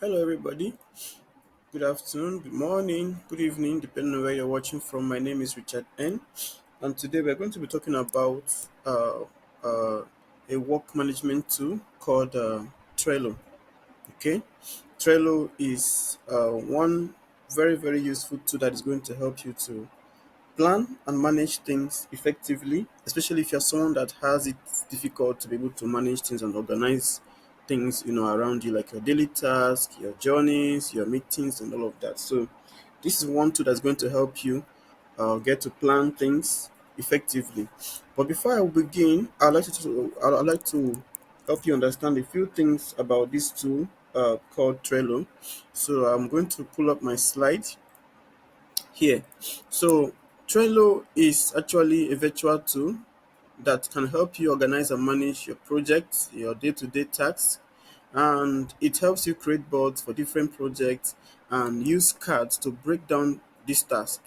Hello, everybody. Good afternoon, good morning, good evening, depending on where you're watching from. My name is Richard N. And today we're going to be talking about uh, a work management tool called Trello. Okay, Trello is one very, very useful tool that is going to help you to plan and manage things effectively, especially if you're someone that has it difficult to be able to manage things and organize things, around you, like your daily tasks, your journeys, your meetings, and all of that. So, this is one tool that's going to help you get to plan things effectively. But before I begin, I'd like to help you understand a few things about this tool called Trello. So, I'm going to pull up my slide here. So Trello is actually a virtual tool that can help you organize and manage your projects, your day-to-day tasks, and it helps you create boards for different projects and use cards to break down this task.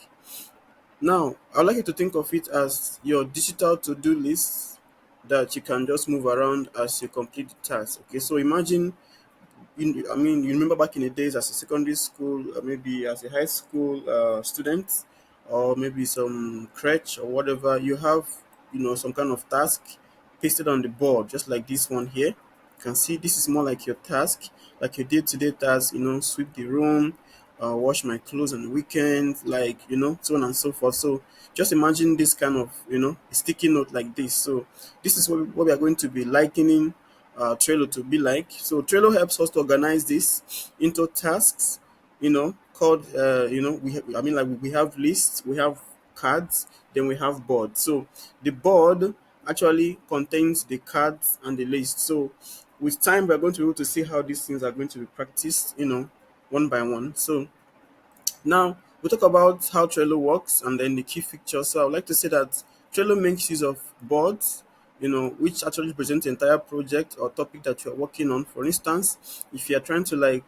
Now, I'd like you to think of it as your digital to-do list that you can just move around as you complete the task. Okay, so imagine you remember back in the days as a secondary school, maybe as a high school student, or maybe some crutch or whatever, you have, some kind of task pasted on the board, just like this one here. You can see this is more like your task, like your day-to-day task, sweep the room, wash my clothes on the weekend, like, so on and so forth. So just imagine this kind of, a sticky note like this. So this is what we are going to be likening Trello to be like. So Trello helps us to organize this into tasks, called we have lists, we have cards, then we have board. So the board actually contains the cards and the list. So with time, we're going to be able to see how these things are going to be practiced, one by one. So now we'll talk about how Trello works and then the key features. So I would like to say that Trello makes use of boards, which actually present the entire project or topic that you're working on. For instance, if you're trying to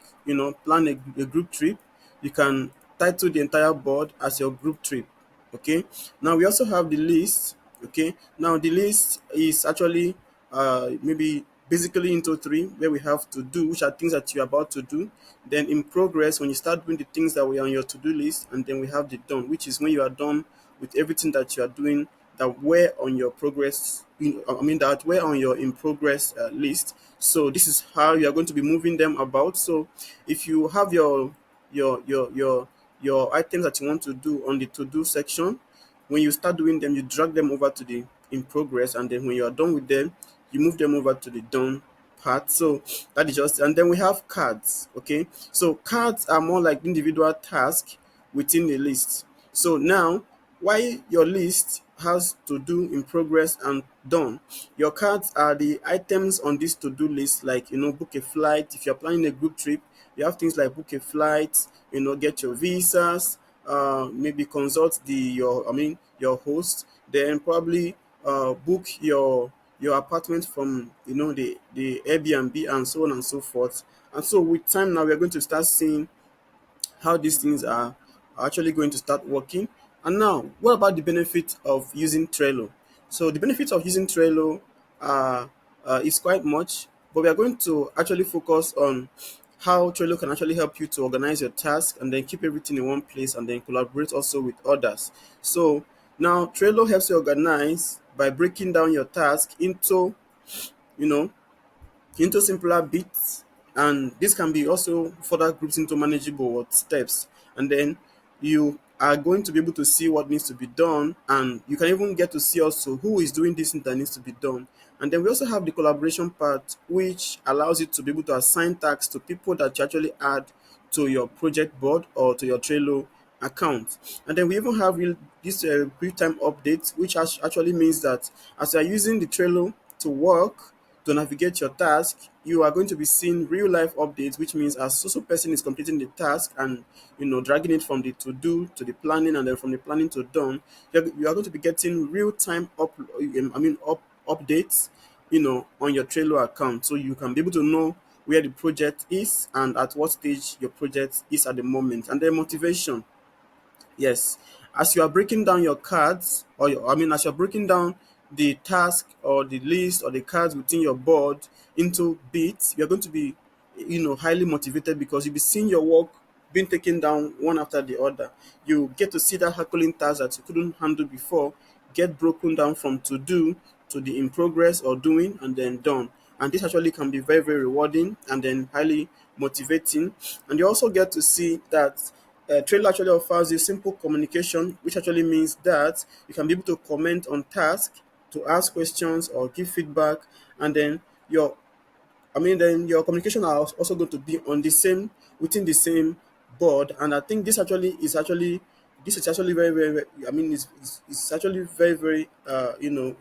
plan a group trip, you can title the entire board as your group trip. Okay. Now we also have the list. Okay. Now the list is actually maybe basically into three, where we have to do, which are things that you're about to do. Then in progress, when you start doing the things that were on your to-do list, and then we have the done, which is when you are done with everything that you are doing that were on your progress, that were on your in progress list. So this is how you are going to be moving them about. So if you have your your your your items that you want to do on the to-do section, when you start doing them, you drag them over to the in progress, and then when you are done with them, you move them over to the done part. So that is just, and then we have cards. Okay, so cards are more like individual tasks within the list. So now, why your list has to do in progress and done, your cards are the items on this to-do list, like, book a flight. If you're planning a group trip, you have things like book a flight, get your visas, maybe consult your host, then probably book your apartment from, the Airbnb, and so on and so forth. And so with time now, we're going to start seeing how these things are actually going to start working. And now, what about the benefit of using Trello? So the benefits of using Trello is quite much, but we are going to actually focus on how Trello can actually help you to organize your task and then keep everything in one place and then collaborate also with others. So now Trello helps you organize by breaking down your task you know, into simpler bits, and this can be also further grouped into manageable steps, and then you are going to be able to see what needs to be done, and you can even get to see also who is doing this thing that needs to be done. And then we also have the collaboration part, which allows you to be able to assign tasks to people that you actually add to your project board or to your Trello account. And then we even have this real-time update, which actually means that as you are using the Trello to work, to navigate your task, you are going to be seeing real life updates, which means as so person is completing the task and, dragging it from the to do to the planning, and then from the planning to done, you are going to be getting real time updates, on your Trello account, so you can be able to know where the project is and at what stage your project is at the moment. And then motivation. Yes, as you are breaking down your cards, as you're breaking down the task or the list or the cards within your board into bits, you're going to be highly motivated because you'll be seeing your work being taken down one after the other. You get to see that Herculean task that you couldn't handle before get broken down from to do to the in progress or doing and then done. And this actually can be very, very rewarding and then highly motivating. And you also get to see that Trello actually offers you simple communication, which actually means that you can be able to comment on tasks, to ask questions or give feedback, and then then your communication are also going to be on the same within the same board. And I think this is actually very, very, it's actually very, very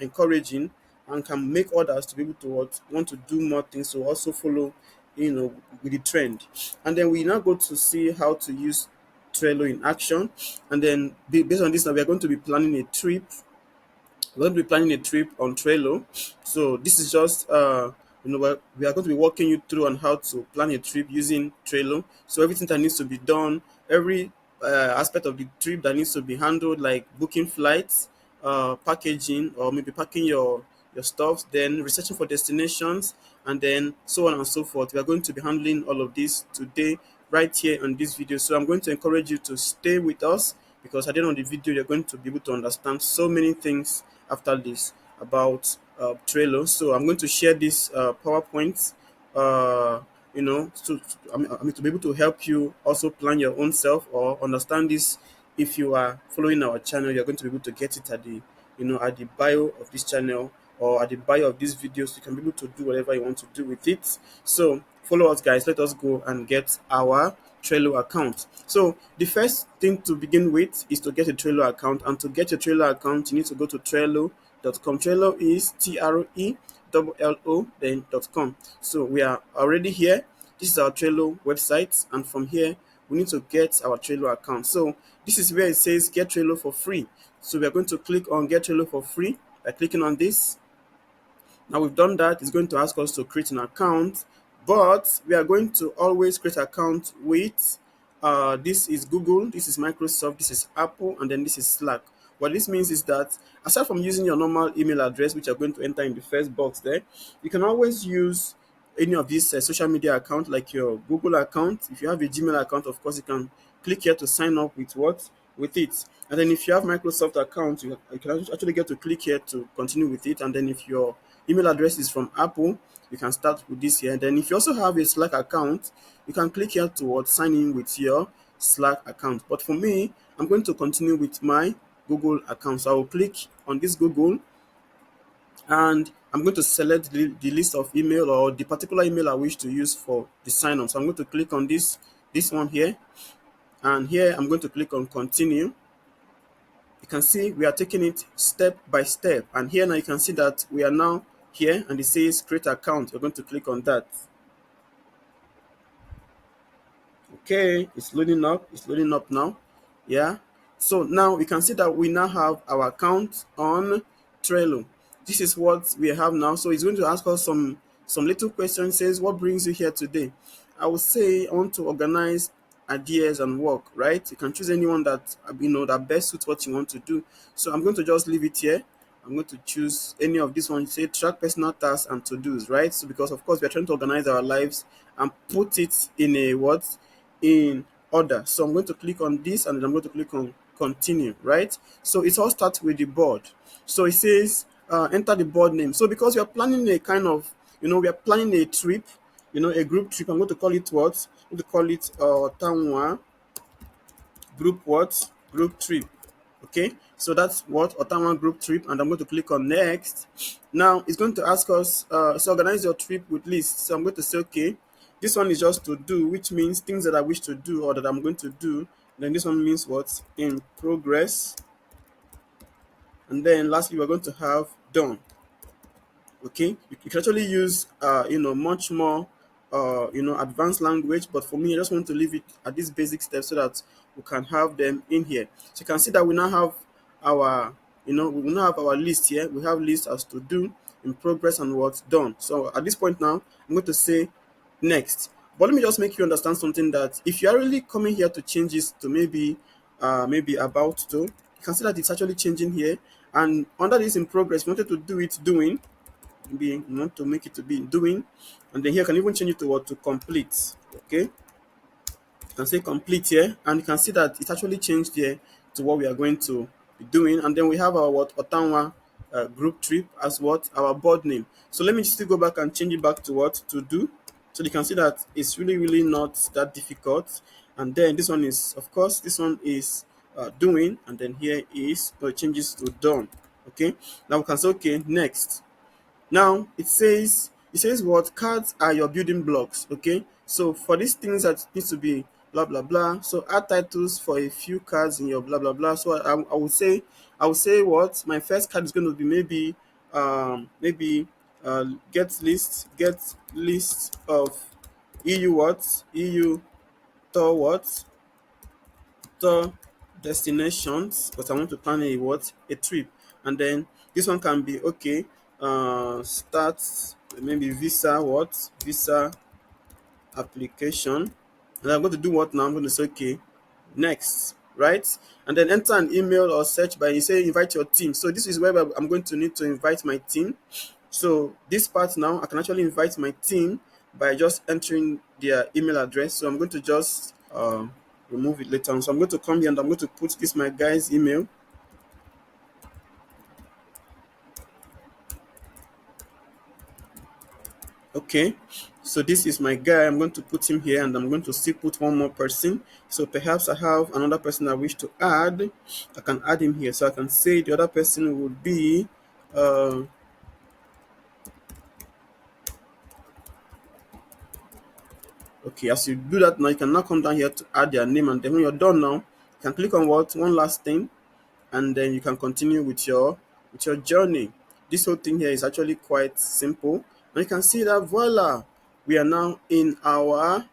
encouraging and can make others to be able to want to do more things to also follow with the trend. And then we now go to see how to use Trello in action. And then based on this, now we are going to be planning a trip. We're going to be planning a trip on Trello. So this is just we are going to be walking you through on how to plan a trip using Trello. So everything that needs to be done, every aspect of the trip that needs to be handled, like booking flights, packaging, or maybe packing your stuff, then researching for destinations, and then so on and so forth. We are going to be handling all of this today, right here on this video. So I'm going to encourage you to stay with us because at the end of the video, you're going to be able to understand so many things after this about Trello. So I'm going to share this PowerPoint, to be able to help you also plan your own self or understand this. If you are following our channel, you're going to be able to get it at the bio of this channel or at the bio of these videos. You can be able to do whatever you want to do with it. So follow us, guys. Let us go and get our Trello account. So the first thing to begin with is to get a Trello account, and to get a Trello account, you need to go to Trello.com. Trello is Trello then .com. So we are already here. This is our Trello website, and from here we need to get our Trello account. So this is where it says get Trello for free. So we are going to click on get Trello for free by clicking on this. Now we've done that, it's going to ask us to create an account, but we are going to always create an account with this is Google, this is Microsoft, this is Apple, and then this is Slack. What this means is that aside from using your normal email address, which you're going to enter in the first box there, you can always use any of these social media accounts like your Google account. If you have a Gmail account, of course, you can click here to sign up with it. And then if you have Microsoft account, you can actually get to click here to continue with it. And then if your email address is from Apple, you can start with this here. And then if you also have a Slack account, you can click here towards sign in with your Slack account. But for me, I'm going to continue with my Google account. So I will click on this Google, and I'm going to select the list of email or the particular email I wish to use for the sign up. So I'm going to click on this one here, and here I'm going to click on continue. You can see we are taking it step by step, and here now you can see that we are now here and it says create account. We're going to click on that. Okay, it's loading up now. Yeah, so now we can see that we now have our account on Trello. This is what we have now. So it's going to ask us some little questions. Says, what brings you here today? I would say I want to organize ideas and work, right? You can choose anyone that that best suits what you want to do. So I'm going to just leave it here. I'm going to choose any of this one. Say track personal tasks and to-dos, right? So because of course we're trying to organize our lives and put it in a in order. So I'm going to click on this, and then I'm going to click on continue, right? So it all starts with the board. So it says enter the board name. So because we are planning a kind of, we are planning a trip, a group trip. I'm going to call it what? I'm going to call it Tanwa group trip. Okay, so that's what Ottawa group trip, and I'm going to click on next. Now it's going to ask us so organize your trip with lists. So I'm going to say okay, this one is just to do, which means things that I wish to do or that I'm going to do. Then this one means what? In progress. And then lastly, we're going to have done. Okay, you can actually use much more advanced language, but for me I just want to leave it at this basic step so that we can have them in here. So you can see that we now have our we now have our list here. We have list as to do, in progress, and what's done. So at this point now I'm going to say next. But let me just make you understand something, that if you are really coming here to change this to maybe about to, you can see that it's actually changing here. And under this in progress, we wanted to do it doing, be, you want to make it to be doing, and then here you can even change it to what, to complete. Okay, you can say complete here, and you can see that it actually changed here to what we are going to be doing. And then we have our what, Ottawa group trip as what, our board name. So let me just go back and change it back to what, to do. So you can see that it's really not that difficult. And then this one is, of course, this one is doing, and then here is changes to done. Okay, now we can say okay, next. Now it says what, cards are your building blocks. Okay, so for these things that needs to be blah blah blah. So add titles for a few cards in your blah blah blah. So I would say what, my first card is going to be maybe get list of EU what, EU tour what, tour destinations, because I want to plan a what, a trip. And then this one can be okay, start, maybe visa what, visa application. And I'm going to do what now, I'm going to say okay, next, right? And then enter an email or search by, you say invite your team. So this is where I'm going to need to invite my team. So this part now, I can actually invite my team by just entering their email address. So I'm going to just remove it later on. So I'm going to come here and I'm going to put this my guy's email. Okay, so this is my guy. I'm going to put him here, and I'm going to still put one more person. So perhaps I have another person I wish to add. I can add him here. So I can say the other person would be okay. As you do that now, you can now come down here to add their name, and then when you're done now, you can click on what, one last thing, and then you can continue with your journey. This whole thing here is actually quite simple, and you can see that voila, we are now in our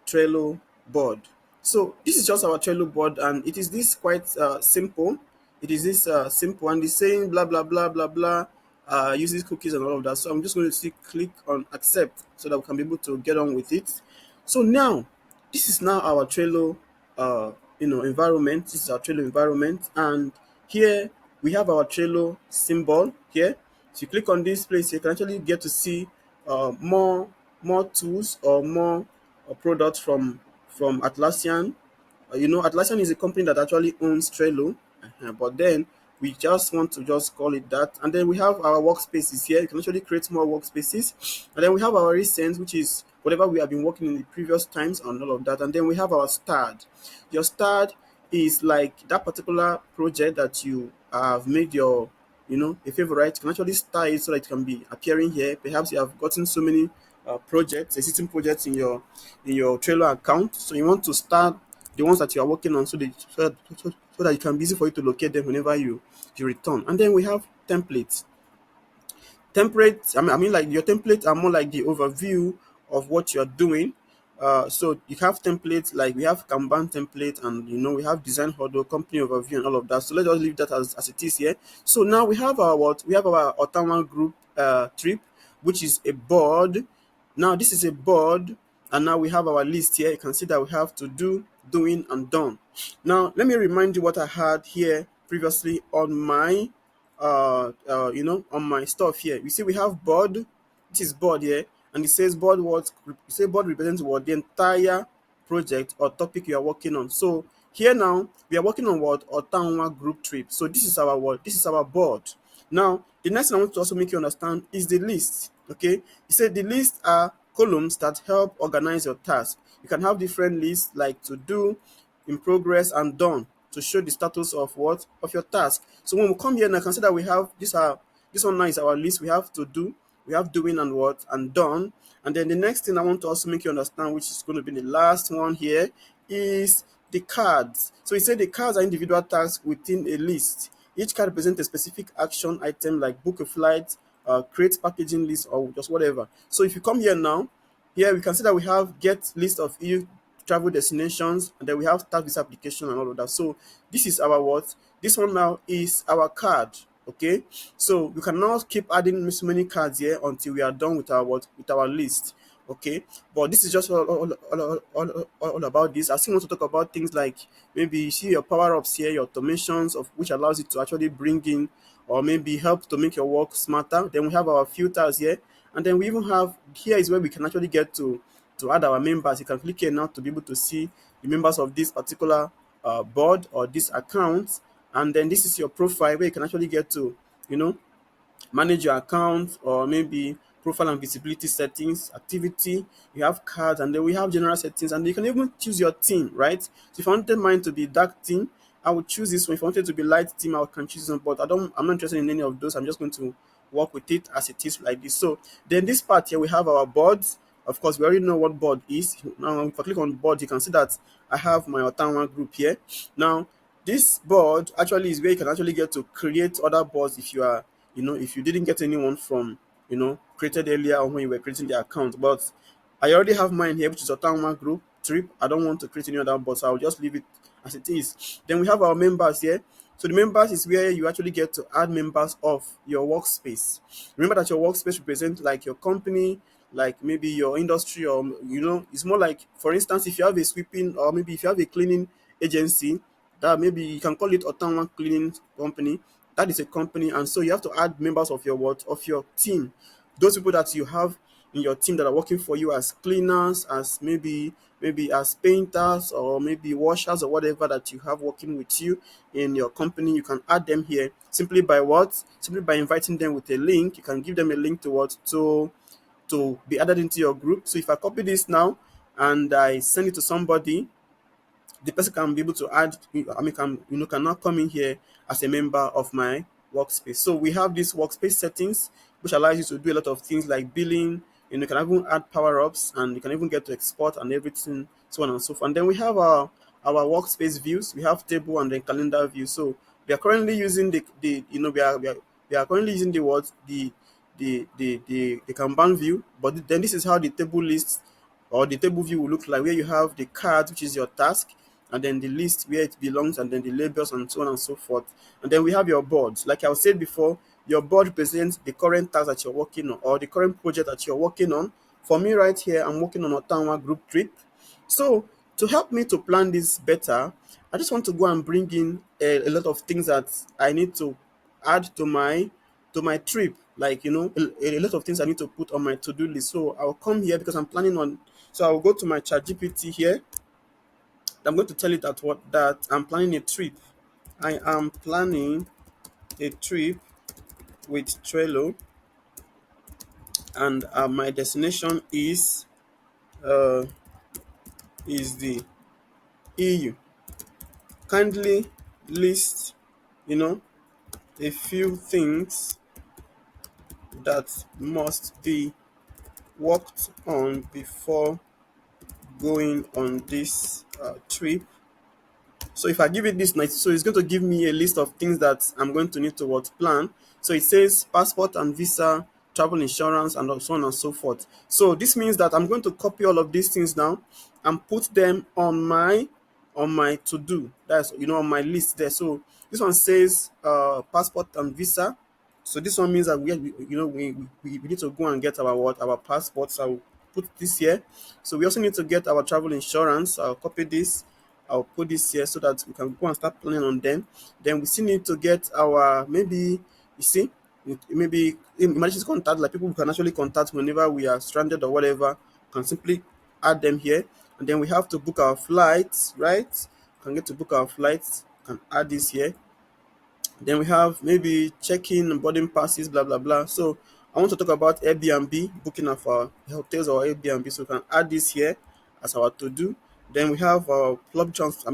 Trello board. So this is just our Trello board, and it is this quite simple. It is this simple, and it's saying blah blah blah blah blah. Uses cookies and all of that. So I'm just going to see click on accept so that we can be able to get on with it. So now this is now our Trello, uh, environment. This is our Trello environment, and here we have our Trello symbol here. So you click on this place, you can actually get to see more tools or more products from Atlassian. Atlassian is a company that actually owns Trello, but then we just want to just call it that. And then we have our workspaces here. You can actually create more workspaces. And then we have our recent, which is whatever we have been working in the previous times and all of that. And then we have our start. Your start is like that particular project that you have made your, a favorite. You can actually start it so that it can be appearing here. Perhaps you have gotten so many projects, existing projects in your Trello account. So you want to start the ones that you are working on, so that it can be easy for you to locate them whenever you return. And then we have templates. Templates, like your templates are more like the overview of what you're doing. So you have templates, like we have Kanban template, and we have design huddle, company overview, and all of that. So let's just leave that as it is here. So now we have our what? We have our Ottawa group trip, which is a board. Now this is a board, and now we have our list here. You can see that we have to do, doing, and done. Now let me remind you what I had here previously on my on my stuff here. You see we have board. This is board here, and it says board what? You say board represents what? The entire project or topic you are working on. So here now we are working on what? Ottawa group trip. So this is our what? This is our board. Now the next thing I want to also make you understand is the list. Okay, you said the lists are columns that help organize your task. You can have different lists like to do, in progress, and done, to show the status of what, of your task. So when we come here now, consider we have this one now is our list. We have to do, we have doing and what, and done. And then the next thing I want to also make you understand, which is going to be the last one here, is the cards. So he said the cards are individual tasks within a list. Each card represents a specific action item like book a flight, create packaging list, or just whatever. So if you come here now, here we can see that we have get list of EU travel destinations, and then we have start this application and all of that. So this is our what? This one now is our card. Okay, so we can now keep adding so many cards here until we are done with our what? With our list. Okay, but this is just all about this. I still want to talk about things like maybe you see your power ups here, your automations of which allows you to actually bring in or maybe help to make your work smarter. Then we have our filters here, and then we even have here is where we can actually get to add our members. You can click here now to be able to see the members of this particular board or this account, and then this is your profile where you can actually get to, you know, manage your account, or maybe profile and visibility settings, activity, you have cards, and then we have general settings, and you can even choose your theme, right? So if I wanted mine to be dark theme, I would choose this one. If I wanted to be light theme, I can choose them, but I'm not interested in any of those. I'm just going to work with it as it is like this. So then this part here, we have our boards. Of course, we already know what board is. Now, if I click on board, you can see that I have my Ottawa group here. Now, this board actually is where you can actually get to create other boards if you are, if you didn't get anyone from, created earlier on when you were creating the account. But I already have mine here, which is Ottawa group trip. I don't want to create any other board, so I'll just leave it as it is. Then we have our members here. So the members is where you actually get to add members of your workspace. Remember that your workspace represents like your company, like maybe your industry, or it's more like, for instance, if you have a sweeping, or maybe if you have a cleaning agency, that maybe you can call it Ottawa Cleaning Company. That is a company, and so you have to add members of your team. Those people that you have in your team that are working for you as cleaners, as maybe as painters, or maybe washers, or whatever that you have working with you in your company. You can add them here simply by what? Simply by inviting them with a link. You can give them a link to what? To be added into your group. So if I copy this now and I send it to somebody, the person can be able to add, can now come in here as a member of my workspace. So we have these workspace settings, which allows you to do a lot of things like billing. You can even add power-ups, and you can even get to export and everything, so on and so forth. And then we have our workspace views. We have table and then calendar view. So we are currently using the we are currently using the what the Kanban view, but then this is how the table list or the table view will look like, where you have the card, which is your task, and then the list where it belongs, and then the labels, and so on and so forth. And then we have your boards. Like I said before, your board represents the current task that you're working on, or the current project that you're working on. For me right here, I'm working on a Ottawa group trip. So to help me to plan this better, I just want to go and bring in a lot of things that I need to add to my trip. Like, a lot of things I need to put on my to-do list. So I'll come here because I'm planning on. So I'll go to my chat GPT here. I'm going to tell it that I'm planning a trip. I am planning a trip with Trello, and my destination uh, is the EU. Kindly list, you know, a few things that must be worked on before going on this trip. So if I give it this night, so it's going to give me a list of things that I'm going to need to what plan. So it says passport and visa, travel insurance, and so on and so forth. So this means that I'm going to copy all of these things now and put them on my to do. That's on my list there. So this one says passport and visa. So this one means that we need to go and get our passports. I'll put this here. So we also need to get our travel insurance. I'll copy this. I'll put this here so that we can go and start planning on them. Then we still need to get our, maybe, you see, maybe emergency contact, like people who can actually contact whenever we are stranded or whatever. Can simply add them here. And then we have to book our flights, right? Can get to book our flights. Can add this here. Then we have maybe check-in and boarding passes, blah blah blah. So I want to talk about Airbnb, booking of our hotels or Airbnb. So we can add this here as our to-do. Then we have our club trans.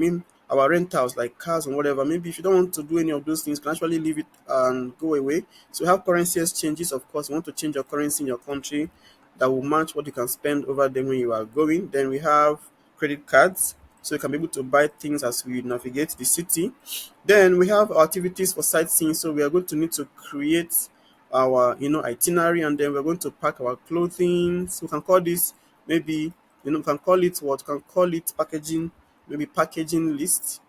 Our rentals like cars and whatever. Maybe if you don't want to do any of those things, you can actually leave it and go away. So we have currency exchanges. Of course, you want to change your currency in your country that will match what you can spend over there when you are going. Then we have credit cards, so you can be able to buy things as we navigate the city. Then we have activities for sightseeing, so we are going to need to create our itinerary, and then we're going to pack our clothing. So we can call this, maybe, we can call it what? We can call it packaging, maybe packaging list.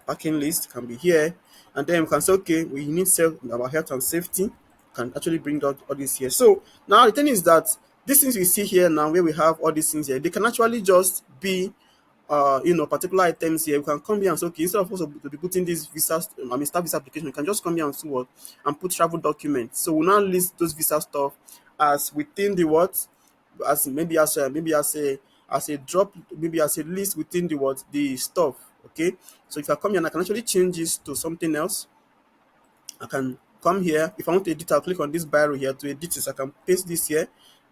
Packing list can be here, and then we can say, okay, we need our health and safety. Can actually bring out all this here. So now the thing is that these things we see here now, where we have all these things here, they can actually just be particular items here, we can come here and say, okay, instead of us to be putting this visa, star visa application, we can just come here and see what and put travel documents. So we'll now list those visa stuff as within the what, as maybe as a drop, maybe as a list within the what the stuff. Okay, so if I come here and I can actually change this to something else, I can come here. If I want to edit, I'll click on this barrel here to edit this. I can paste this here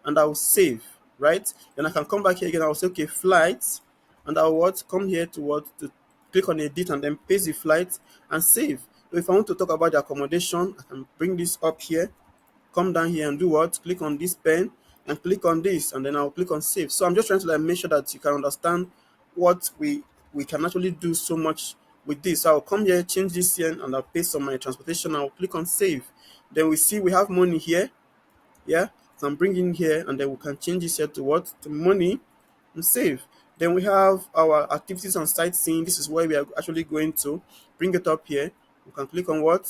and I'll save, right? Then I can come back here again. I'll say, okay, flights. And I'll what? Come here to what? To click on edit and then paste the flight and save. So if I want to talk about the accommodation, I can bring this up here, come down here and do what? Click on this pen and click on this, and then I'll click on save. So I'm just trying to like make sure that you can understand what we can actually do so much with this. So I'll come here, change this here, and I'll paste on my transportation. I'll click on save. Then we see we have money here. Yeah. So I'm bringing here, and then we can change this here to what? To money and save. Then we have our activities and sightseeing. This is where we are actually going to bring it up here. We can click on what?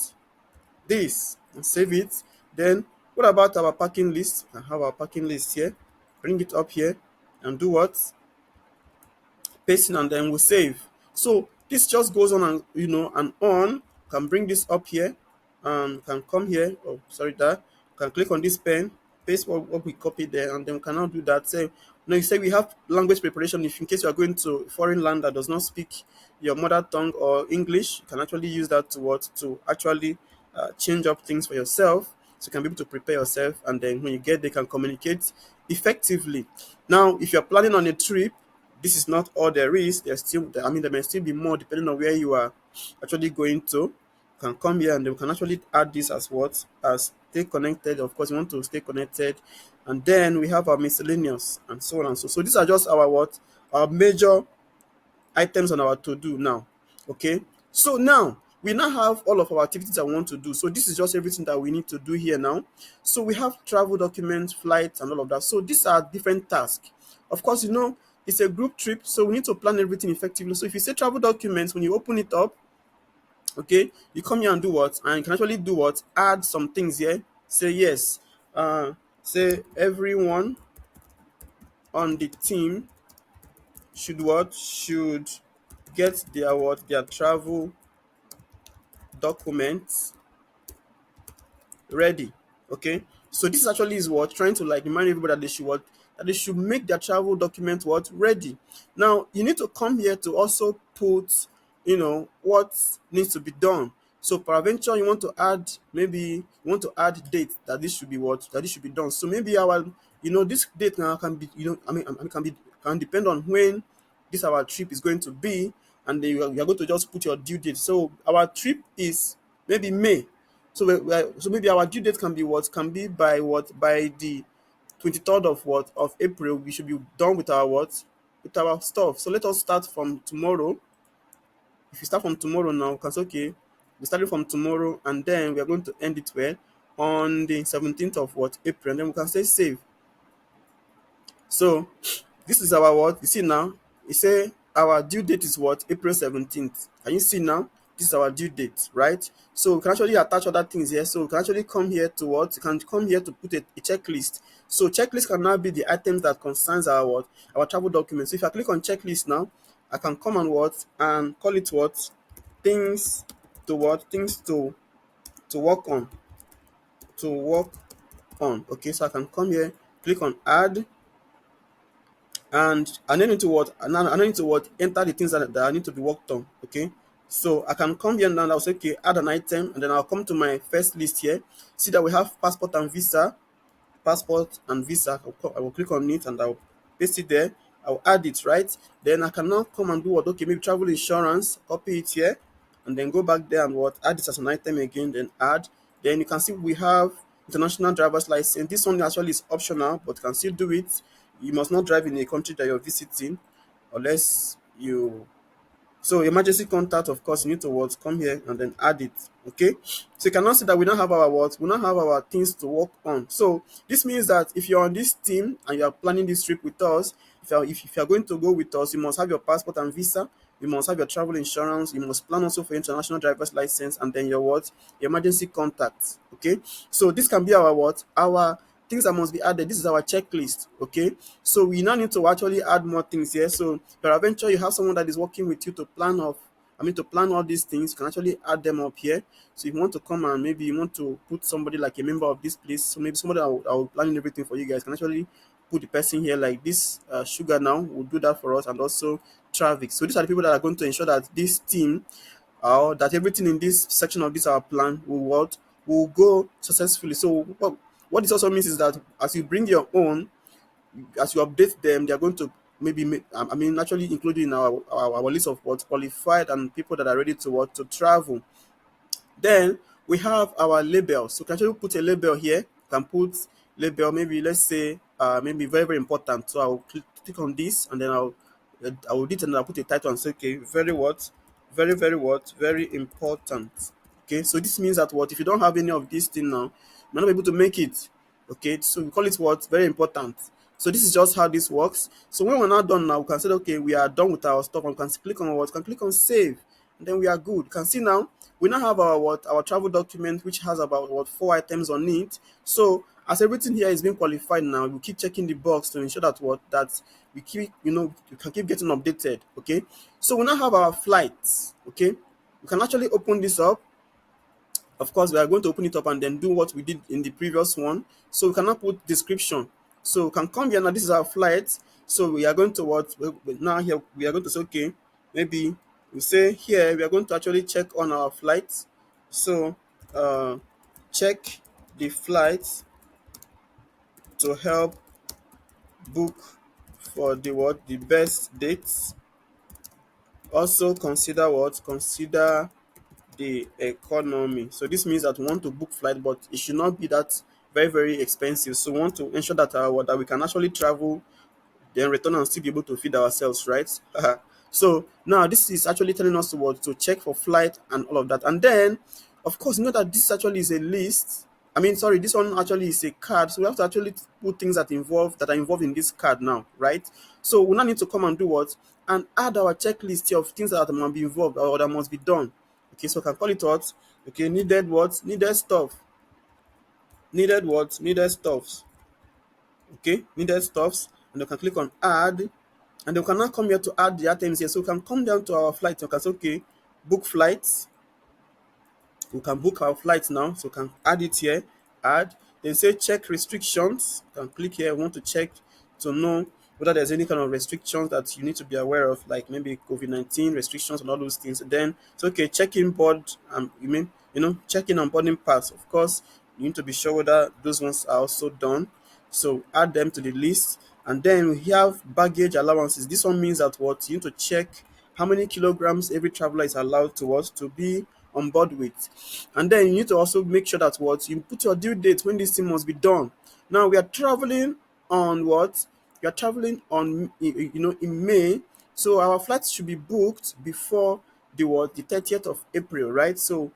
This and save it. Then what about our parking list? I have our parking list here. Bring it up here and do what? Pasting, and then we save. So this just goes on and and on. Can bring this up here and can come here. Oh, sorry, that can click on this pen, paste what we copied there, and then we can now do that. Say, you say we have language preparation. If in case you are going to a foreign land that does not speak your mother tongue or English, you can actually use that to what to actually change up things for yourself. So you can be able to prepare yourself, and then when you get there, you can communicate effectively. Now, if you're planning on a trip, this is not all there is. There's still, I mean, there may still be more depending on where you are actually going to. You can come here and then we can actually add this as what? As stay connected. Of course, you want to stay connected. And then we have our miscellaneous and so on and so. So these are just our what? Our major items on our to-do now. Okay. So now we now have all of our activities I want to do. So this is just everything that we need to do here now. So we have travel documents, flights, and all of that. So these are different tasks. Of course, it's a group trip, so we need to plan everything effectively. So if you say travel documents, when you open it up, okay, you come here and do what? And you can actually do what? Add some things here. Say yes. Say everyone on the team should what? Should get their what? Their travel documents ready. Okay. So this actually is what trying to like remind everybody that they should what that they should make their travel document what ready. Now you need to come here to also put what needs to be done. So peradventure you want to add, maybe you want to add date that this should be what that this should be done. So maybe our this date now can be can depend on when this our trip is going to be, and then you are going to just put your due date. So our trip is maybe May. So so maybe our due date can be what can be by what by the 23rd of what of April. We should be done with our what with our stuff. So let us start from tomorrow. If you start from tomorrow now, because okay, we started from tomorrow and then we are going to end it well on the 17th of what April, and then we can say save. So this is our what you see now. You say our due date is what April 17th. Can you see now? This is our due date, right? So we can actually attach other things here. So we can actually come here to what? You can come here to put a checklist. So checklist can now be the items that concerns our what? Our travel documents. So if I click on checklist now, I can come and what? And call it what? Things to what? Things to work on. To work on. Okay, so I can come here, click on add, and I need to what? And I need to what? Enter the things that I need to be worked on. Okay. So I can come here and I'll say, okay, add an item, and then I'll come to my first list here. See that we have passport and visa. I will click on it and I'll paste it there. I'll add it, right? Then I can now come and do what? Okay, maybe travel insurance, copy it here, and then go back there and what? Add this as an item again, then add. Then you can see we have international driver's license. This one actually is optional, but you can still do it. You must not drive in a country that you're visiting unless you so emergency contact, of course, you need to what come here and then add it. Okay. So you cannot see that we don't have our what we don't have our things to work on. So this means that if you're on this team and you are planning this trip with us, if you're going to go with us, you must have your passport and visa, you must have your travel insurance, you must plan also for international driver's license, and then your what your emergency contact. Okay. So this can be our what our things that must be added. This is our checklist. Okay, so we now need to actually add more things here. So peradventure you have someone that is working with you to plan of, to plan all these things, you can actually add them up here. So if you want to come and maybe you want to put somebody like a member of this place, so maybe somebody that will plan everything for you guys can actually put the person here like this. Sugar now will do that for us, and also traffic. So these are the people that are going to ensure that this team, or that everything in this section of this our plan will go successfully. So what this also means is that as you bring your own, as you update them, they are going to maybe naturally include in our list of what qualified and people that are ready to what to travel. Then we have our label. So can you put a label here? You can put label, maybe let's say maybe very very important. So I'll click on this, and then I will do it, and I'll put a title and say okay, very what, very very what, very important. Okay, so this means that what if you don't have any of these things now, you might not be able to make it. Okay, so we call it what, very important. So this is just how this works. So when we're not done now, we can say okay, we are done with our stuff, and we can click on what, we can click on save, and then we are good. You can see now we now have our travel document, which has about what, 4 items on it. So as everything here is being qualified now, we keep checking the box to ensure that what, that we keep, we can keep getting updated. Okay, so we now have our flights. Okay, we can actually open this up. Of course, we are going to open it up and then do what we did in the previous one. So we cannot put description. So we can come here now. This is our flight. So we are going to what, now here we are going to say okay, maybe we say here we are going to actually check on our flights. So check the flights to help book for the what, the best dates. Also consider what, consider the economy. So this means that we want to book flight, but it should not be that very very expensive. So we want to ensure that that we can actually travel, then return and still be able to feed ourselves, right? So now this is actually telling us what to check for flight and all of that. And then of course you know that this actually is a list. Sorry, this one actually is a card. So we have to actually put things that are involved in this card now, right? So we now need to come and do what? And add our checklist here of things that must be involved or that must be done. Okay, so I can call it what? Okay, needed what? Needed stuff. Needed what? Needed stuffs. Okay, needed stuffs. And you can click on add. And you can now come here to add the items here. So we can come down to our flight. You can say, okay, book flights. We can book our flights now. So we can add it here. Add. Then say check restrictions. You can click here. We want to check to know whether there's any kind of restrictions that you need to be aware of, like maybe COVID-19 restrictions and all those things. Then it's okay, check in board, check in on boarding pass. Of course, you need to be sure whether those ones are also done. So add them to the list. And then we have baggage allowances. This one means that what you need to check how many kilograms every traveler is allowed to us to be on board with. And then you need to also make sure that what you put your due date when this thing must be done. Now we are traveling on what? We are traveling on in May. So our flights should be booked before the 30th of April, right? So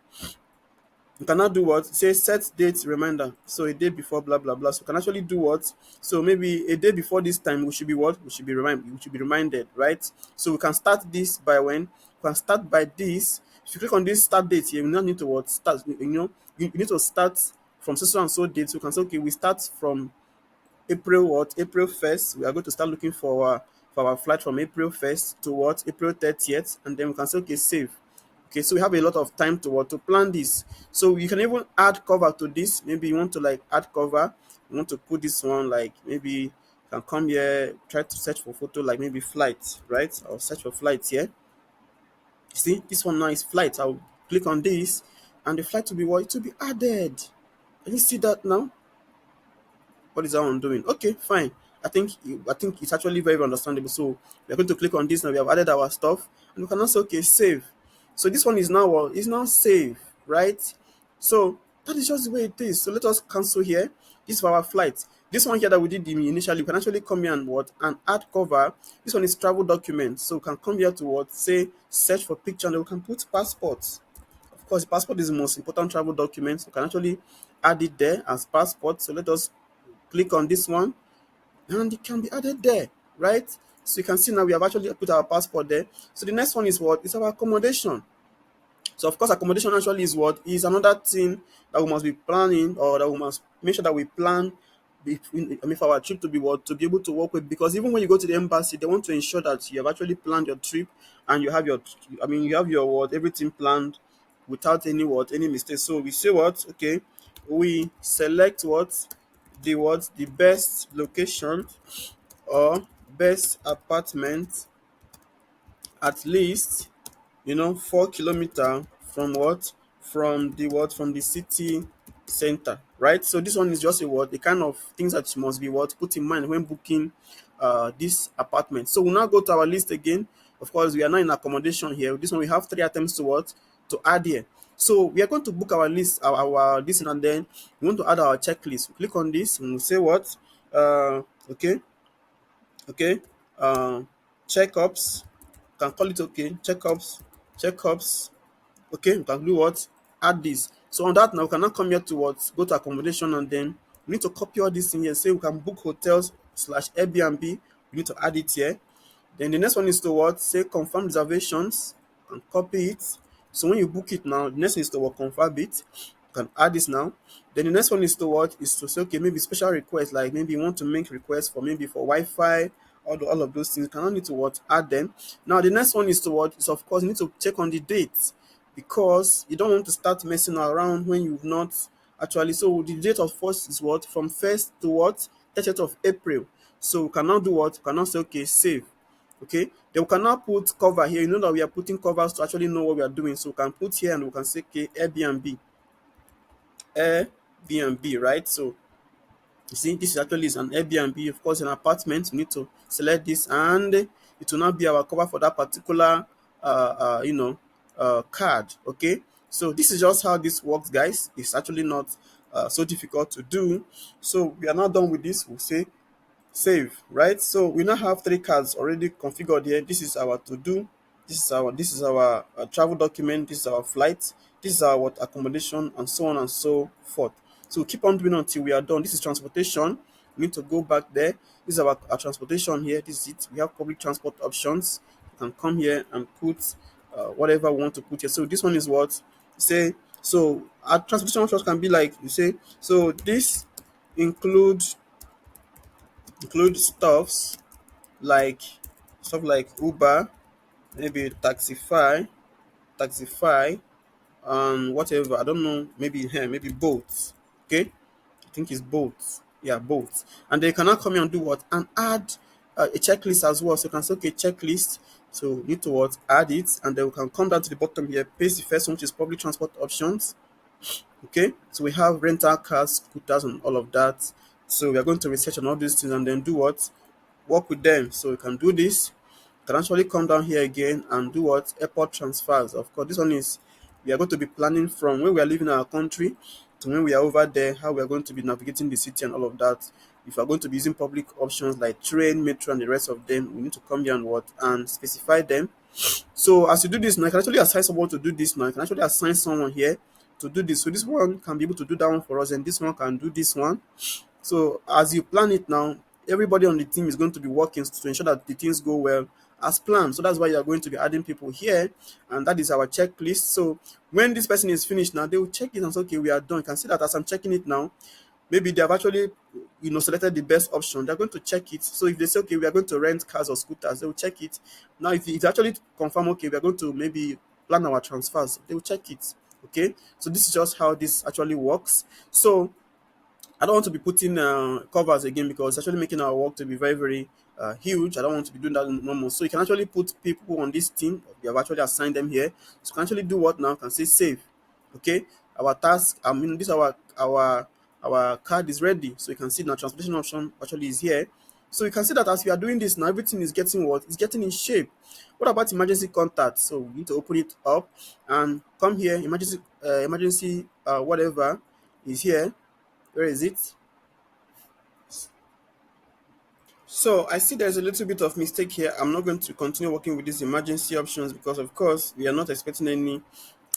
you cannot do what? Say set date reminder. So a day before blah blah blah. So you can actually do what? So maybe a day before this time we should be what? We should be reminded, right? So we can start this by when? We can start by this. If you click on this start date here, you now need to what? Start, you need to start from so and so date. So you can say, okay, we start from April what? April 1st. We are going to start looking for our flight from April 1st to what? April 30th. And then we can say, okay, save. Okay, so we have a lot of time to what? To plan this. So you can even add cover to this. Maybe you want to like add cover. You want to put this one like maybe you can come here, try to search for photo like maybe flight, right? I'll search for flight here. See, this one now is flight. I'll click on this and the flight will be what? It will be added. Can you see that now? What is that one doing? Okay, fine. I think it's actually very, very understandable. So we're going to click on this now. We have added our stuff, and we can also okay save. So this one is now what? Is now save, right? So that is just the way it is. So let us cancel here. This is for our flight. This one here that we did initially, we can actually come here and what? And add cover. This one is travel document. So we can come here to what? Say search for picture, and then we can put passports. Of course, passport is the most important travel document. So we can actually add it there as passport. So let us click on this one and it can be added there, right? So you can see now we have actually put our passport there. So the next one is what? It's our accommodation. So of course, accommodation actually is what? Is another thing that we must be planning, or that we must make sure that we plan I mean, for our trip to be what to be able to work with, because even when you go to the embassy, they want to ensure that you have actually planned your trip and you have your, I mean, you have your what everything planned without any mistakes. So we say what, okay, we select what the best location or best apartment at least 4 kilometer from from the city center, right? So this one is just the kind of things that you must be put in mind when booking this apartment. So we'll now go to our list again. Of course, we are now in accommodation here. This one we have three items to add here. So we are going to book our list, our this, and then we want to add our checklist. We click on this and we say what okay, okay, uh, checkups, can call it, okay, checkups, okay, we can do what, add this. So on that, now we can now come here to go to accommodation, and then we need to copy all this in here. Say we can book hotels slash Airbnb, we need to add it here. Then the next one is to say confirm reservations, and copy it. So when you book it now, the next one is to confirm it. You can add this now. Then the next one is to is to say, okay, maybe special requests, like maybe you want to make requests for maybe for Wi-Fi, all of those things. You cannot need to add them. Now the next one is to is, of course, you need to check on the date, because you don't want to start messing around when you've not actually. So the date of first is from first to 30th of April. So we can now do we can now say, okay, save. Okay, then we can now put cover here. You know that we are putting covers to actually know what we are doing. So we can put here and we can say, okay, Airbnb, right? So you see, this is actually is an Airbnb, of course, an apartment. We need to select this, and it will now be our cover for that particular, card. Okay, so this is just how this works, guys. It's actually not so difficult to do. So we are now done with this. We'll say save, right? So we now have three cards already configured here. This is our to do, this is our travel document, this is our flight, this is our accommodation, and so on and so forth. So we keep on doing until we are done. This is transportation. We need to go back there. This is our transportation here. This is it. We have public transport options. You can come here and put whatever we want to put here. So this one is say. So our transportation options can be like, you say, so this includes stuffs like Uber, maybe Taxify, and whatever. I don't know. Maybe here, maybe boats. Okay, I think it's boats. Yeah, boats. And they cannot come here and do and add a checklist as well. So you can say, okay, checklist. So you need to add it, and then we can come down to the bottom here, paste the first one, which is public transport options. Okay, so we have rental cars, scooters, and all of that. So we are going to research on all these things and then do work with them. So you can do this. You can actually come down here again and do airport transfers. Of course, this one is we are going to be planning from when we are leaving our country to when we are over there, how we are going to be navigating the city and all of that. If we are going to be using public options like train, metro, and the rest of them, we need to come here and and specify them. So as you do this now, you can actually assign someone to do this now. You can actually assign someone here to do this. So this one can be able to do that one for us, and this one can do this one. So as you plan it now, everybody on the team is going to be working to ensure that the things go well as planned. So that's why you are going to be adding people here, and that is our checklist. So when this person is finished now, they will check it and say, okay, we are done. You can see that as I'm checking it now, maybe they have actually selected the best option. They're going to check it. So if they say, okay, we are going to rent cars or scooters, they will check it. Now if it's actually confirm, okay, we are going to maybe plan our transfers, they will check it. Okay, so this is just how this actually works. So I don't want to be putting covers again, because it's actually making our work to be very, very huge. I don't want to be doing that normal. So you can actually put people on this team. We have actually assigned them here. So you can actually do what now? You can say save. Okay. Our task, this our card is ready. So you can see now transportation option actually is here. So you can see that as we are doing this now, everything is getting It's getting in shape. What about emergency contact? So we need to open it up and come here. Emergency whatever is here. Where is it? So I see there's a little bit of mistake here. I'm not going to continue working with these emergency options because, of course, we are not expecting any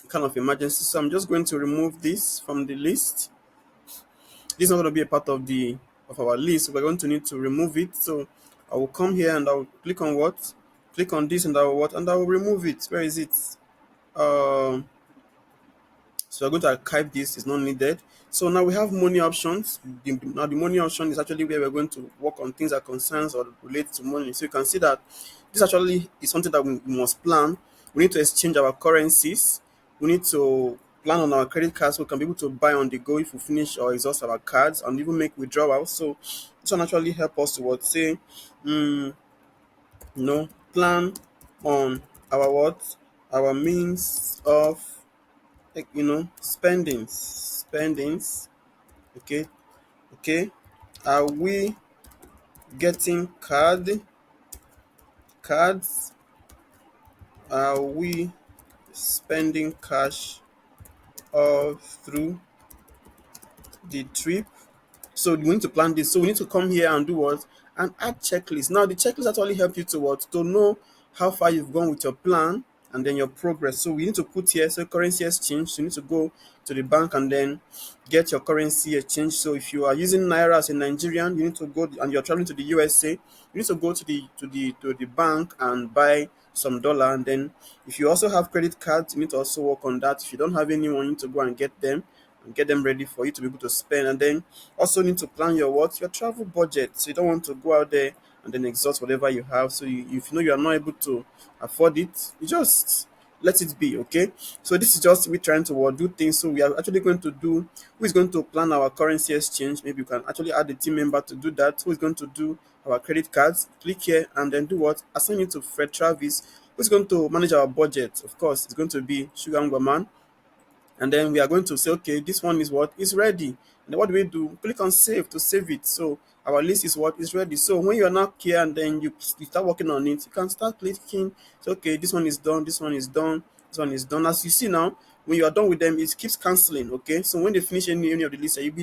kind of emergency. So I'm just going to remove this from the list. This is not going to be a part of our list. So we're going to need to remove it. So I will come here and I will click on click on this, and I will and I will remove it. Where is it? So So we're going to archive this, it's not needed. So now we have money options. Now the money option is actually where we're going to work on things that concerns or relate to money. So you can see that this actually is something that we must plan. We need to exchange our currencies. We need to plan on our credit cards so we can be able to buy on the go if we finish or exhaust our cards and even make withdrawals. So this one actually help us to what say, mm, plan on our what, our means of spendings. Okay, okay. Are we getting cards? Are we spending cash all through the trip? So we need to plan this. So we need to come here and do what? And add checklist. Now the checklist actually help you to what? To know how far you've gone with your plan and then your progress. So we need to put here, so currency exchange. So you need to go to the bank and then get your currency exchange. So if you are using Naira as a Nigerian, you need to go and you're traveling to the USA, you need to go to the bank and buy some dollar. And then if you also have credit cards, you need to also work on that. If you don't have anyone, you need to go and get them and get them ready for you to be able to spend. And then also need to plan your what? Your travel budget. So you don't want to go out there and then exhaust whatever you have. So if you know you are not able to afford it, you just let it be, okay? So this is just we trying to do things. So we are actually going to do who is going to plan our currency exchange. Maybe you can actually add a team member to do that. Who is going to do our credit cards? Click here and then do what? Assign it to Fred Travis. Who's going to manage our budget? Of course, it's going to be Sugar Man, and then we are going to say, okay, this one is what is ready. And then what do we do? Click on save to save it. So our list is what is ready. So when you're not here and then you start working on it, you can start clicking. So okay, this one is done, this one is done, this one is done. As you see now, when you are done with them, it keeps canceling. Okay, so when they finish any of the list, you'll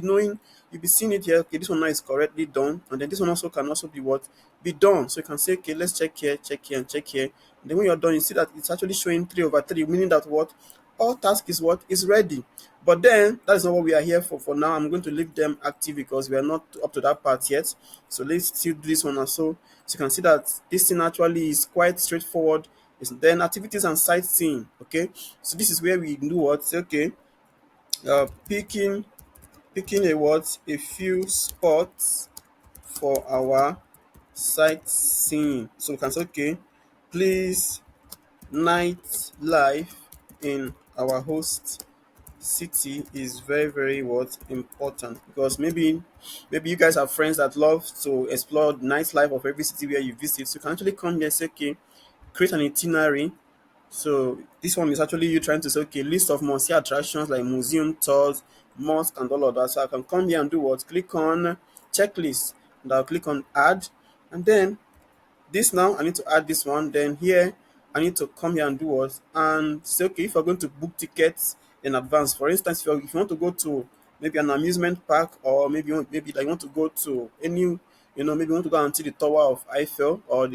be seeing it here. Okay, this one now is correctly done, and then this one also can also be what be done. So you can say, okay, let's check here, and check here. And then when you're done, you see that it's actually showing 3/3, meaning that what all task is what is ready. But then that is not what we are here for now. I'm going to leave them active because we are not up to that part yet. So let's still do this one also. So you can see that this thing actually is quite straightforward. It's then activities and sightseeing. Okay, so this is where we do what say, okay, picking a few spots for our sightseeing. So we can say, okay, please, night life in our host city is very, very what important, because maybe you guys have friends that love to explore the nightlife of every city where you visit. So you can actually come here and say, okay, create an itinerary. So this one is actually you trying to say, okay, list of must see attractions like museum tours, mosque and all of that. So I can come here and do what? Click on checklist, and I'll click on add, and then this now I need to add this one. Then here I need to come here and do what? And say, okay, if you're going to book tickets in advance, for instance, if you want to go to maybe an amusement park, or maybe like you want to go to any, maybe you want to go and see the Tower of Eiffel, or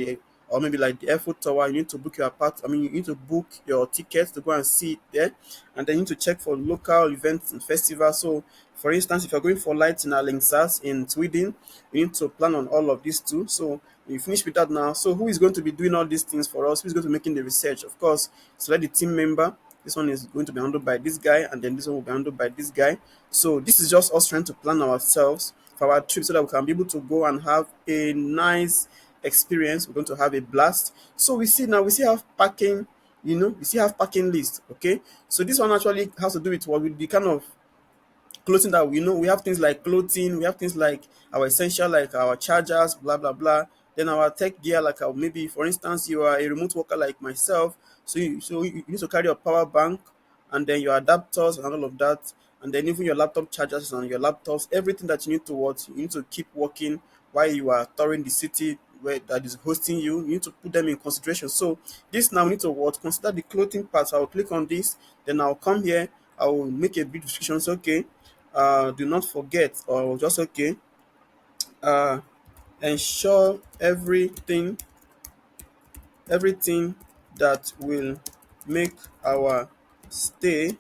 maybe like the Eiffel Tower, you need to book your you need to book your tickets to go and see it there. And then you need to check for local events and festivals. So for instance, if you're going for lights in Alingsås in Sweden, you need to plan on all of these too. So we finish with that now. So who is going to be doing all these things for us? Who's going to be making the research? Of course, select the team member. This one is going to be handled by this guy, and then this one will be handled by this guy. So this is just us trying to plan ourselves for our trip so that we can be able to go and have a nice experience. We're going to have a blast. So we see have parking, we still have parking list. Okay. So this one actually has to do with what with the kind of clothing that we have things like clothing, we have things like our essential, like our chargers, blah blah blah. Then our tech gear, like maybe for instance you are a remote worker like myself, so you need to carry your power bank, and then your adapters and all of that, and then even your laptop chargers and your laptops, everything that you need to what you need to keep working while you are touring the city where that is hosting you. You need to put them in consideration. So this now we need to what consider the clothing part. So I'll click on this, then I'll come here, I will make a big description. So okay, do not forget, or just okay, uh ensure everything that will make our stay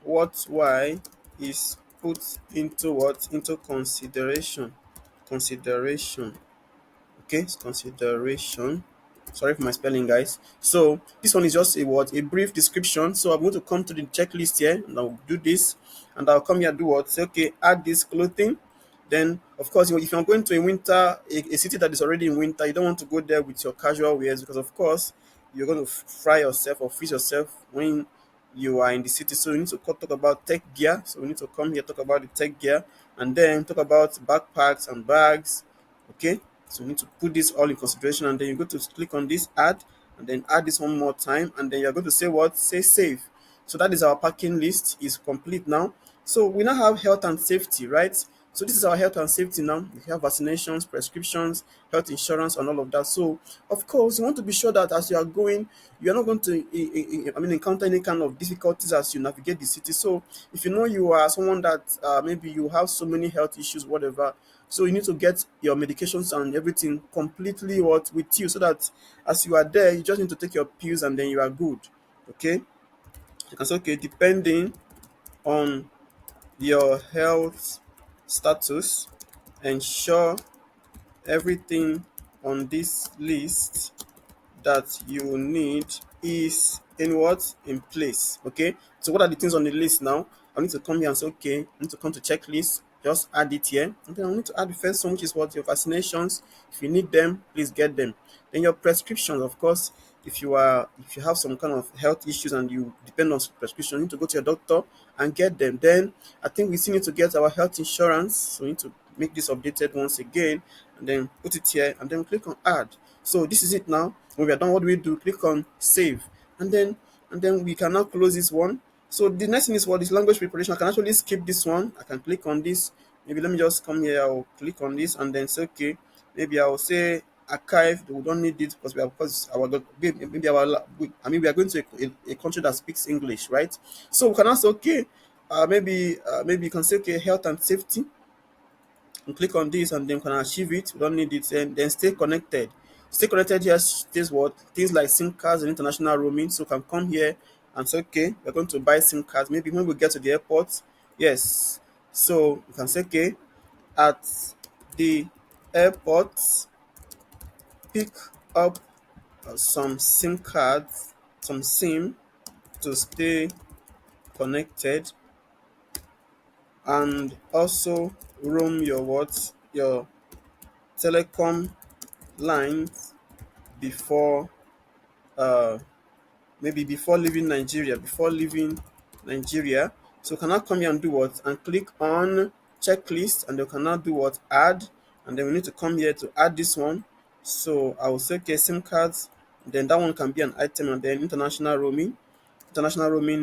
worthwhile is put into what into consideration. Okay, it's consideration. Sorry for my spelling, guys. So this one is just a what? A brief description. So I'm going to come to the checklist here and I'll do this. And I'll come here and do what? Say, okay, add this clothing. Then, of course, if you're going to a winter, a city that is already in winter, you don't want to go there with your casual wears because, of course, you're going to fry yourself or freeze yourself when you are in the city. So we need to talk about tech gear. So we need to come here, talk about the tech gear, and then talk about backpacks and bags. Okay, so you need to put this all in consideration, and then you go to click on this add, and then add this one more time, and then you're going to say what? Say save. So that is our packing list is complete now. So we now have health and safety, right? So this is our health and safety now. We have vaccinations, prescriptions, health insurance, and all of that. So of course, you want to be sure that as you are going, you are not going to, encounter any kind of difficulties as you navigate the city. So if you know you are someone that maybe you have so many health issues, whatever, so you need to get your medications and everything completely what with you, so that as you are there, you just need to take your pills and then you are good. Okay, you can say okay, depending on your health status, ensure everything on this list that you need is in what? In place. Okay. So what are the things on the list now? I need to come here and say, okay, I need to come to checklist, just add it here. And then I need to add the first one, which is what? Your vaccinations. If you need them, please get them. Then your prescriptions, of course. If you have some kind of health issues and you depend on prescription, you need to go to your doctor and get them. Then I think we still need to get our health insurance. So we need to make this updated once again and then put it here and then click on add. So this is it now. When we are done, what do we do? Click on save, and then we can now close this one. So the next thing is what is language preparation. I can actually skip this one. I can click on this. Maybe let me just come here. I'll click on this and then say okay. Maybe I'll say archive. We don't need it because maybe we are going to a country that speaks English, right? So we can also okay. Maybe you can say okay, health and safety, and click on this and then can achieve it. We don't need it. And then stay connected. Stay connected here stays what? Things like SIM cards and international roaming. So can come here and say, okay, we're going to buy SIM cards. Maybe when we get to the airport, yes. So you can say, okay, at the airport, pick up some SIM cards, some SIM to stay connected, and also roam your what? Your telecom lines before uh maybe before leaving Nigeria. So can now come here and do what? And click on checklist, and they can now do what? Add. And then we need to come here to add this one. So I will say okay, SIM cards, then that one can be an item, and then international roaming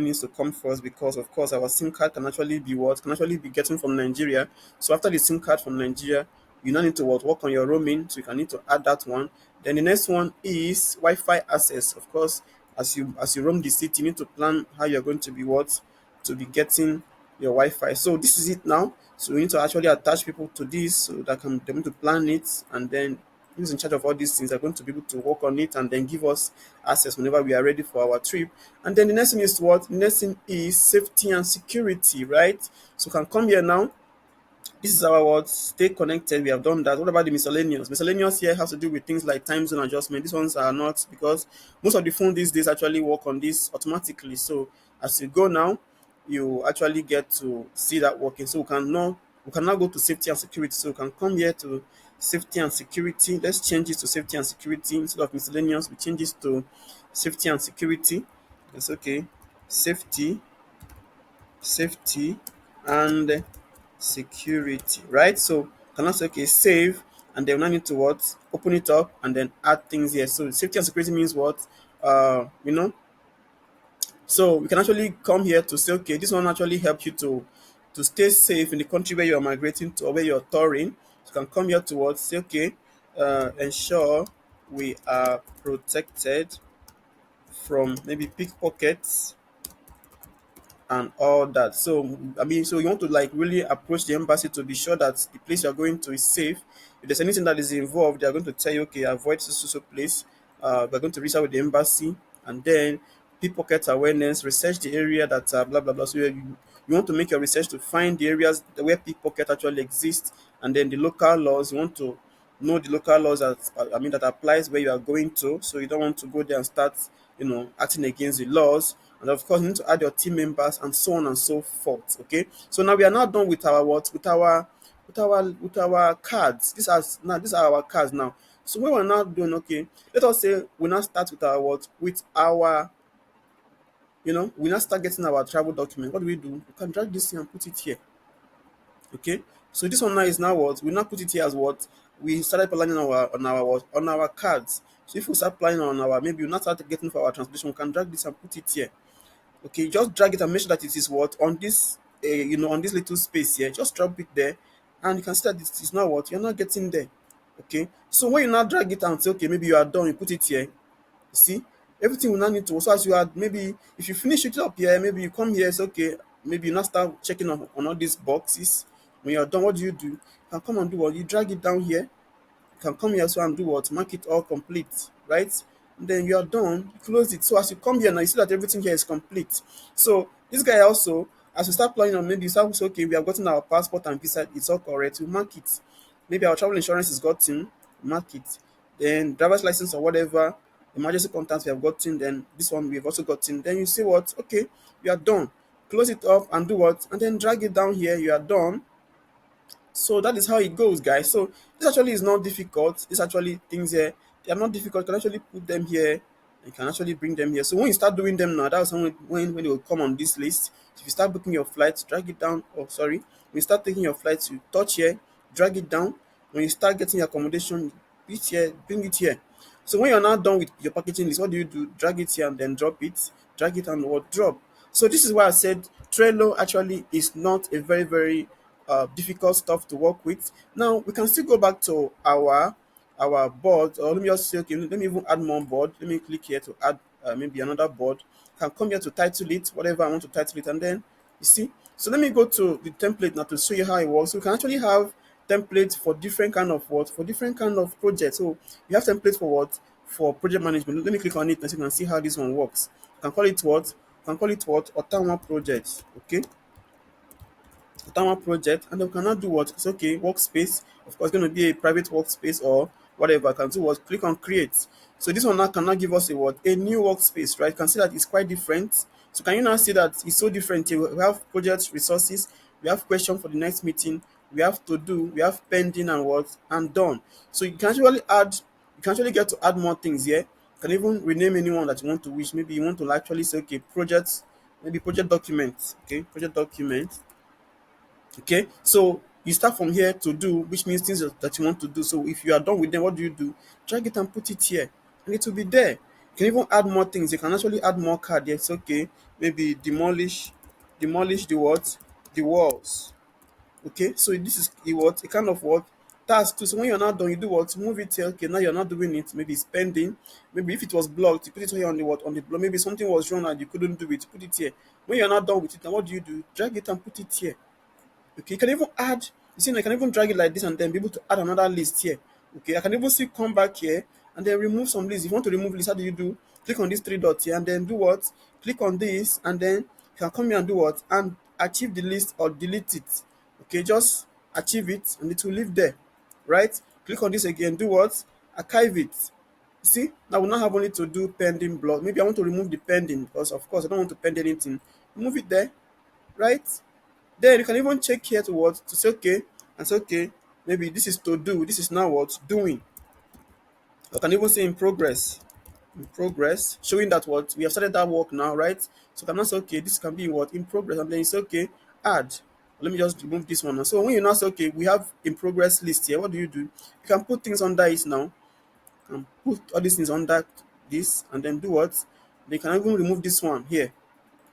needs to come first because of course our SIM card can actually be what? Can actually be getting from Nigeria. So after the SIM card from Nigeria, you now need to what? Work on your roaming. So you can need to add that one. Then the next one is Wi-Fi access. Of course, as you roam the city, you need to plan how you're going to be what? To be getting your Wi-Fi. So this is it now. So we need to actually attach people to this so that can they're going to plan it, and then who's in charge of all these things are going to be able to work on it and then give us access whenever we are ready for our trip. And then the next thing is what? The next thing is safety and security, right? So we can come here now. This is our what? Stay connected. We have done that. What about the miscellaneous? Miscellaneous here has to do with things like time zone adjustment. These ones are not, because most of the phone these days actually work on this automatically. So as you go now, you actually get to see that working. So we can now go to safety and security. So we can come here to safety and security. Let's change it to safety and security instead of miscellaneous. We change this to safety and security. It's okay. Safety, safety, and security, right? So can I say okay, save, and then we now need to what? Open it up and then add things here. So safety and security means what? Uh, you know, so we can actually come here to say, okay, this one actually helps you to stay safe in the country where you're migrating to or where you're touring. So you can come here to what? Say, okay, ensure we are protected from maybe pickpockets and all that. So so you want to like really approach the embassy to be sure that the place you're going to is safe. If there's anything that is involved, they're going to tell you, okay, avoid so place. We're going to reach out with the embassy, and then pickpocket awareness, research the area that blah blah blah. So you want to make your research to find the areas where pickpocket actually exists, and then the local laws. You want to know the local laws that that applies where you are going to. So you don't want to go there and start, acting against the laws. And of course, you need to add your team members and so on and so forth. Okay. So now we are now done with our what? With our cards. These are our cards now. So when we're now doing, okay, let us say we now start with our what? With our, we now start getting our travel document. What do? We can drag this here and put it here. Okay. So this one now is now what? We now put it here as what? We started planning on our cards. So if we start planning on our, maybe we not start getting for our translation, we can drag this and put it here. Okay, just drag it and make sure that it is what on this, on this little space here. Just drop it there, and you can see that it is not what you're not getting there. Okay, so when you now drag it and say, okay, maybe you are done, you put it here. You see, everything will now need to. So as you are, maybe if you finish it up here, maybe you come here. It's okay. Maybe you now start checking on all these boxes. When you're done, what do? You can come and do what you drag it down here, can come here so and do what? Mark it all complete, right? And then you are done, you close it. So as you come here now, you see that everything here is complete. So this guy also, as we start planning on, maybe you start say, okay, we have gotten our passport and visa, it's all correct, we mark it. Maybe our travel insurance is gotten, mark it. Then driver's license or whatever, emergency contacts we have gotten, then this one we have also gotten. Then you say what? Okay, we are done. Close it up and do what? And then drag it down here, you are done. So that is how it goes, guys. So this actually is not difficult. This actually things here, they are not difficult. You can actually put them here. You can actually bring them here. So when you start doing them now, that's when they will come on this list. If you start booking your flights, drag it down. Oh, sorry. When you start taking your flights, you touch here, drag it down. When you start getting your accommodation, it here, bring it here. So when you're now done with your packaging list, what do? Drag it here and then drop it. Drag it and what? Drop. So this is why I said Trello actually is not a very, very difficult stuff to work with. Now we can still go back to our board, or let me just say, okay, let me even add more board. Let me click here to add maybe another board. Can come here to title it, whatever I want to title it, and then you see. So let me go to the template now to show you how it works. So we can actually have templates for different kind of what, for different kind of projects. So we have templates for what, for project management. Let me click on it and so you can see how this one works. You can call it what? You can call it what? Ottawa project. Okay, Ottawa project, and then we cannot do what? It's okay, workspace. Of course, it's going to be a private workspace or whatever. I can do what? Click on create. So this one now cannot give us a what? A new workspace, right? You can see that it's quite different. So can you now see that it's so different here? We have project resources, we have question for the next meeting, we have to do, we have pending and what? And done. So you can actually get to add more things here. You can even rename anyone that you want to wish. Maybe you want to actually say, okay, projects, maybe project documents. Okay, project document. Okay, so you start from here to do, which means things that you want to do. So if you are done with them, what do? Drag it and put it here, and it will be there. You can even add more things. You can actually add more card. Yes, okay. Maybe demolish the what? The walls. Okay, so this is the what? A kind of what? Task too. So when you're not done, you do what? Move it here. Okay, now you're not doing it. Maybe spending. Maybe if it was blocked, you put it here on the what? On the block. Maybe something was wrong and you couldn't do it. Put it here. When you're not done with it, then what do? Drag it and put it here. Okay, you can even add, you see, I can even drag it like this and then be able to add another list here. Okay, I can even see come back here and then remove some lists. If you want to remove list, how do? Click on these three dots here and then do what? Click on this and then you can come here and do what? And achieve the list or delete it. Okay, just achieve it and it will live there, right? Click on this again, do what? Archive it. See, now we now have only to do pending block. Maybe I want to remove the pending because, of course, I don't want to pend anything. Remove it there, right? Then you can even check here to what? To say okay, and say okay, maybe this is to do, this is now what? Doing. I can even say in progress. In progress, showing that what? We have started that work now, right? So I can now say okay, this can be in what? In progress, and then you say okay, add. Let me just remove this one now. So when you now say okay, we have in progress list here, what do? You can put things under it now. And put all these things under this, and then do what? They can even remove this one here.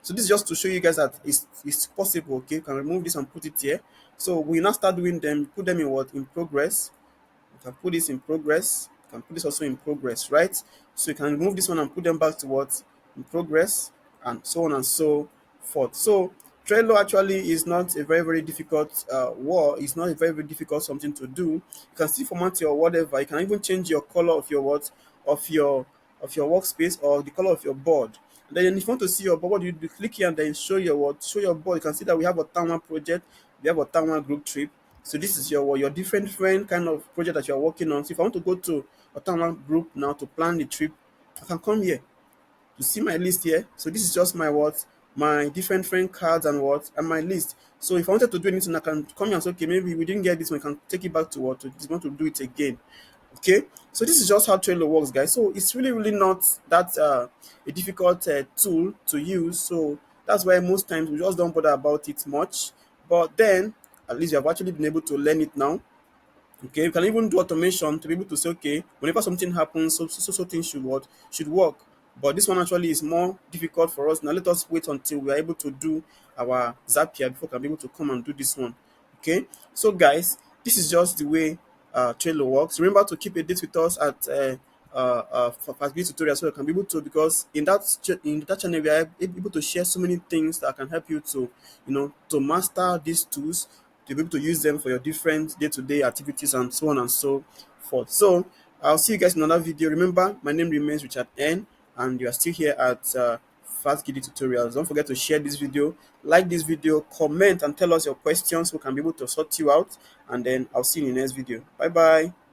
So this is just to show you guys that it's possible. Okay, you can remove this and put it here. So we now start doing them, put them in what? In progress. You can put this in progress. You can put this also in progress, right? So you can remove this one and put them back to what? In progress, and so on and so forth. So Trello actually is not a very, very difficult it's not a very, very difficult something to do. You can still format your whatever. You can even change your color of your what? Of your workspace or the color of your board. And then if you want to see your board, what do? Click here and then show your what? Show your board. You can see that we have a Ottawa project, we have a Ottawa group trip. So this is your different kind of project that you are working on. So if I want to go to a town group now to plan the trip, I can come here. You see my list here. So this is just my what, my different friend cards and what, and my list. So if I wanted to do anything, I can come here and say, okay, maybe we didn't get this one, I can take it back to what, to just want to do it again. Okay, so this is just how Trello works, guys. So it's really not that a difficult tool to use. So that's why most times we just don't bother about it much. But then at least you have actually been able to learn it now. Okay, you can even do automation to be able to say, okay, whenever something happens, so things should what, should work. But this one actually is more difficult for us. Now let us wait until we are able to do our Zapier before we can be able to come and do this one. Okay, so guys, this is just the way Trello works. Remember to keep a date with us at for Fast tutorial so you can be able to, because in that channel we are able to share so many things that can help you to, to master these tools, to be able to use them for your different day-to-day activities and so on and so forth. So I'll see you guys in another video. Remember, my name remains Richard N, and you are still here at Fast Tutorials. Don't forget to share this video, like this video, comment and tell us your questions so we can be able to sort you out. And then I'll see you in the next video. Bye bye.